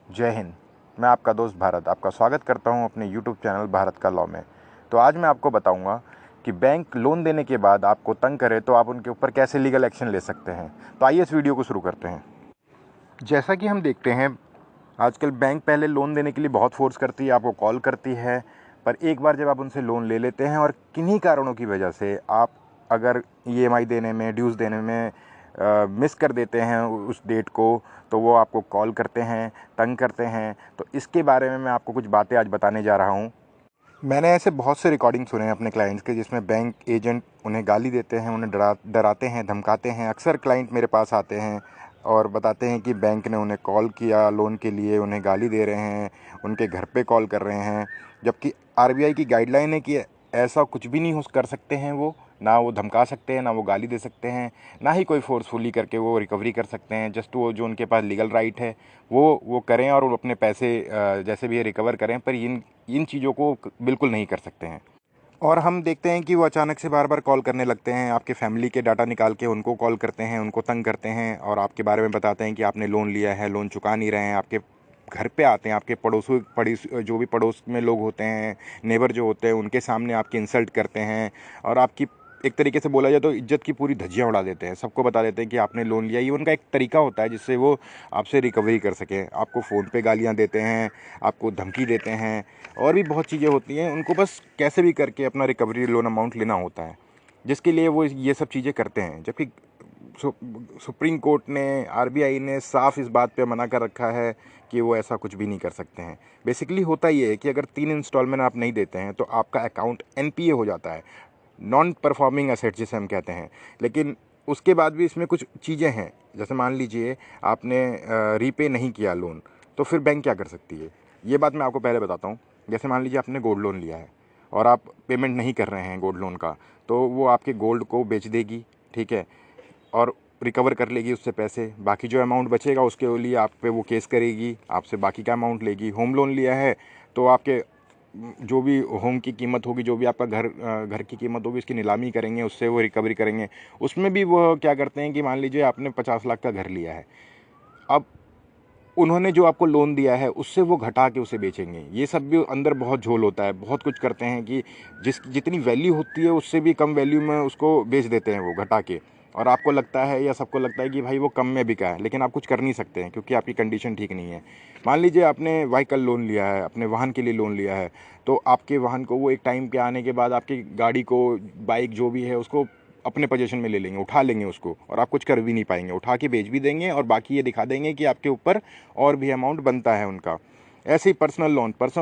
जय हिंद। मैं आपका दोस्त भारत आपका स्वागत करता हूं अपने YouTube चैनल भारत का लॉ में। तो आज मैं आपको बताऊंगा कि बैंक लोन देने के बाद आपको तंग करे तो आप उनके ऊपर कैसे लीगल एक्शन ले सकते हैं। तो आइए इस वीडियो को शुरू करते हैं। जैसा कि हम देखते हैं, आजकल बैंक पहले लोन देने के लिए बहुत फोर्स करती है, आपको कॉल करती है, पर एक बार जब आप उनसे लोन ले लेते हैं और किन्हीं कारणों की वजह से आप अगर EMI देने में, ड्यूज़ देने में मिस कर देते हैं उस डेट को, तो वो आपको कॉल करते हैं, तंग करते हैं। तो इसके बारे में मैं आपको कुछ बातें आज बताने जा रहा हूँ। मैंने ऐसे बहुत से रिकॉर्डिंग सुने हैं अपने क्लाइंट्स के, जिसमें बैंक एजेंट उन्हें गाली देते हैं, उन्हें डराते हैं, धमकाते हैं। अक्सर क्लाइंट मेरे पास आते हैं और बताते हैं कि बैंक ने उन्हें कॉल किया लोन के लिए, उन्हें गाली दे रहे हैं, उनके घर पे कॉल कर रहे हैं। जबकि RBI की गाइडलाइन है कि ऐसा कुछ भी नहीं हो कर सकते हैं वो, ना वो धमका सकते हैं, ना वो गाली दे सकते हैं, ना ही कोई फोर्सफुली करके वो रिकवरी कर सकते हैं। जस्ट वो जो उनके पास लीगल राइट है वो करें और वो अपने पैसे जैसे भी रिकवर करें, पर इन चीज़ों को बिल्कुल नहीं कर सकते हैं। और हम देखते हैं कि वो अचानक से बार बार कॉल करने लगते हैं, आपके फैमिली के डाटा निकाल के उनको कॉल करते हैं, उनको तंग करते हैं और आपके बारे में बताते हैं कि आपने लोन लिया है, लोन चुका नहीं रहे हैं। आपके घर पे आते हैं, आपके जो भी पड़ोस में लोग होते हैं, नेबर जो होते हैं, उनके सामने आपकी इंसल्ट करते हैं और आपकी एक तरीके से बोला जाए तो इज्जत की पूरी धज्जियां उड़ा देते हैं। सबको बता देते हैं कि आपने लोन लिया। ये उनका एक तरीका होता है जिससे वो आपसे रिकवरी कर सकें। आपको फ़ोन पे गालियां देते हैं, आपको धमकी देते हैं और भी बहुत चीज़ें होती हैं। उनको बस कैसे भी करके अपना रिकवरी लोन अमाउंट लेना होता है, जिसके लिए वो ये सब चीज़ें करते हैं। जबकि सुप्रीम कोर्ट ने, RBI ने साफ इस बात पे मना कर रखा है कि वो ऐसा कुछ भी नहीं कर सकते हैं। बेसिकली होता ये है कि अगर 3 इंस्टॉलमेंट आप नहीं देते हैं तो आपका अकाउंट NPA हो जाता है, नॉन परफॉर्मिंग असेट जिसे हम कहते हैं। लेकिन उसके बाद भी इसमें कुछ चीज़ें हैं, जैसे मान लीजिए आपने रीपे नहीं किया लोन, तो फिर बैंक क्या कर सकती है, ये बात मैं आपको पहले बताता हूँ। जैसे मान लीजिए आपने गोल्ड लोन लिया है और आप पेमेंट नहीं कर रहे हैं गोल्ड लोन का, तो वो आपके गोल्ड को बेच देगी, ठीक है, और रिकवर कर लेगी उससे पैसे। बाकी जो अमाउंट बचेगा उसके लिए आप पे वो केस करेगी, आपसे बाकी का अमाउंट लेगी। होम लोन लिया है तो आपके जो भी होम की कीमत होगी, जो भी आपका घर की कीमत होगी, उसकी नीलामी करेंगे, उससे वो रिकवरी करेंगे। उसमें भी वो क्या करते हैं कि मान लीजिए आपने 50 लाख का घर लिया है, अब उन्होंने जो आपको लोन दिया है उससे वो घटा के उसे बेचेंगे। ये सब भी अंदर बहुत झोल होता है। बहुत कुछ करते हैं कि जितनी वैल्यू होती है उससे भी कम वैल्यू में उसको बेच देते हैं वो घटा के। और आपको लगता है या सबको लगता है कि भाई वो कम में बिका है, लेकिन आप कुछ कर नहीं सकते हैं क्योंकि आपकी कंडीशन ठीक नहीं है। मान लीजिए आपने व्हीकल लोन लिया है, अपने वाहन के लिए लोन लिया है, तो आपके वाहन को वो एक टाइम के आने के बाद आपकी गाड़ी को, बाइक जो भी है उसको अपने पोजीशन में ले लेंगे, उठा लेंगे उसको, और आप कुछ कर भी नहीं पाएंगे। उठा के बेच भी देंगे और बाकी ये दिखा देंगे कि आपके ऊपर और भी अमाउंट बनता है उनका। ऐसे ही पर्सनल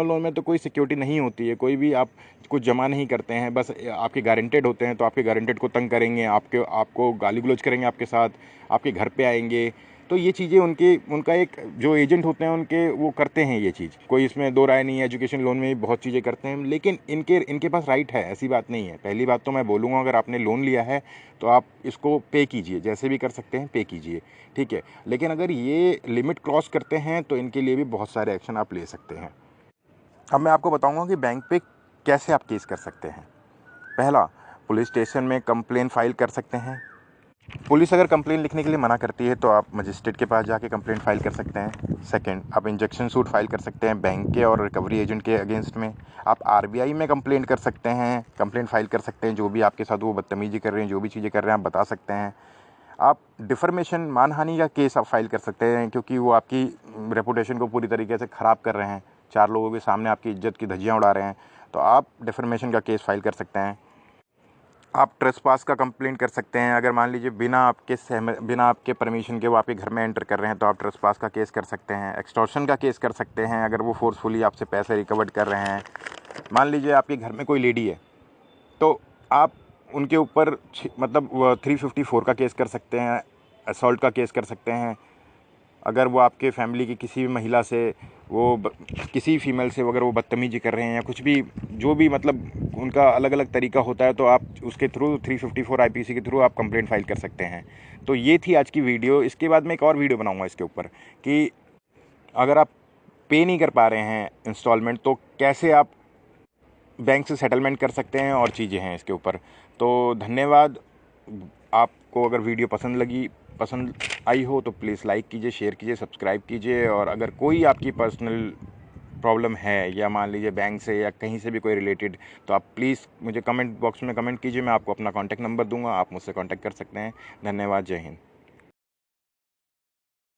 लोन में तो कोई सिक्योरिटी नहीं होती है, कोई भी आप कुछ जमा नहीं करते हैं, बस आपके गारंटेड होते हैं। तो आपके गारंटेड को तंग करेंगे, आपको गाली गलौज करेंगे, आपके साथ आपके घर पे आएंगे। तो ये चीज़ें उनका एक जो एजेंट होते हैं उनके, वो करते हैं ये चीज़, कोई इसमें दो राय नहीं है। एजुकेशन लोन में भी बहुत चीज़ें करते हैं, लेकिन इनके पास राइट है, ऐसी बात नहीं है। पहली बात तो मैं बोलूँगा, अगर आपने लोन लिया है तो आप इसको पे कीजिए, जैसे भी कर सकते हैं पे कीजिए, ठीक है। लेकिन अगर ये लिमिट क्रॉस करते हैं तो इनके लिए भी बहुत सारे एक्शन आप ले सकते हैं। अब मैं आपको बताऊंगा कि बैंक पे कैसे आप केस कर सकते हैं। पहला, पुलिस स्टेशन में कंप्लेन फाइल कर सकते हैं। पुलिस अगर कंप्लेन लिखने के लिए मना करती है तो आप मजिस्ट्रेट के पास जाके कंप्लेन फाइल कर सकते हैं। सेकंड, आप इंजेक्शन सूट फाइल कर सकते हैं बैंक के और रिकवरी एजेंट के अगेंस्ट में। आप RBI में कंप्लेंट कर सकते हैं, कंप्लेन फाइल कर सकते हैं। जो भी आपके साथ वो बदतमीजी कर रहे हैं, जो भी चीज़ें कर रहे हैं, आप बता सकते हैं। आप डिफर्मेशन, मानहानि का केस आप फाइल कर सकते हैं, क्योंकि वो आपकी रेपुटेशन को पूरी तरीके से ख़राब कर रहे हैं, 4 लोगों के सामने आपकी इज्जत की धज्जियाँ उड़ा रहे हैं, तो आप डिफर्मेशन का केस फाइल कर सकते हैं। आप ट्रेसपास का कंप्लेंट कर सकते हैं। अगर मान लीजिए बिना आपके परमिशन के वो आपके घर में एंटर कर रहे हैं तो आप ट्रेसपास का केस कर सकते हैं। एक्सटॉर्शन का केस कर सकते हैं अगर वो फोर्सफुली आपसे पैसे रिकवर कर रहे हैं। मान लीजिए आपके घर में कोई लेडी है तो आप उनके ऊपर मतलब 354 का केस कर सकते हैं, असॉल्ट का केस कर सकते हैं। अगर वो आपके फैमिली की किसी भी महिला से, किसी फीमेल से अगर वो बदतमीजी कर रहे हैं या कुछ भी, जो भी मतलब उनका अलग अलग तरीका होता है, तो आप उसके थ्रू 354 IPC के थ्रू आप कंप्लेंट फाइल कर सकते हैं। तो ये थी आज की वीडियो। इसके बाद मैं एक और वीडियो बनाऊंगा इसके ऊपर कि अगर आप पे नहीं कर पा रहे हैं इंस्टॉलमेंट तो कैसे आप बैंक से सेटलमेंट कर सकते हैं, और चीज़ें हैं इसके ऊपर। तो धन्यवाद। आपको अगर वीडियो पसंद आई हो तो प्लीज़ लाइक कीजिए, शेयर कीजिए, सब्सक्राइब कीजिए। और अगर कोई आपकी पर्सनल प्रॉब्लम है या मान लीजिए बैंक से या कहीं से भी कोई रिलेटेड, तो आप प्लीज़ मुझे कमेंट बॉक्स में कमेंट कीजिए। मैं आपको अपना कॉन्टैक्ट नंबर दूंगा, आप मुझसे कॉन्टैक्ट कर सकते हैं। धन्यवाद। जय हिंद।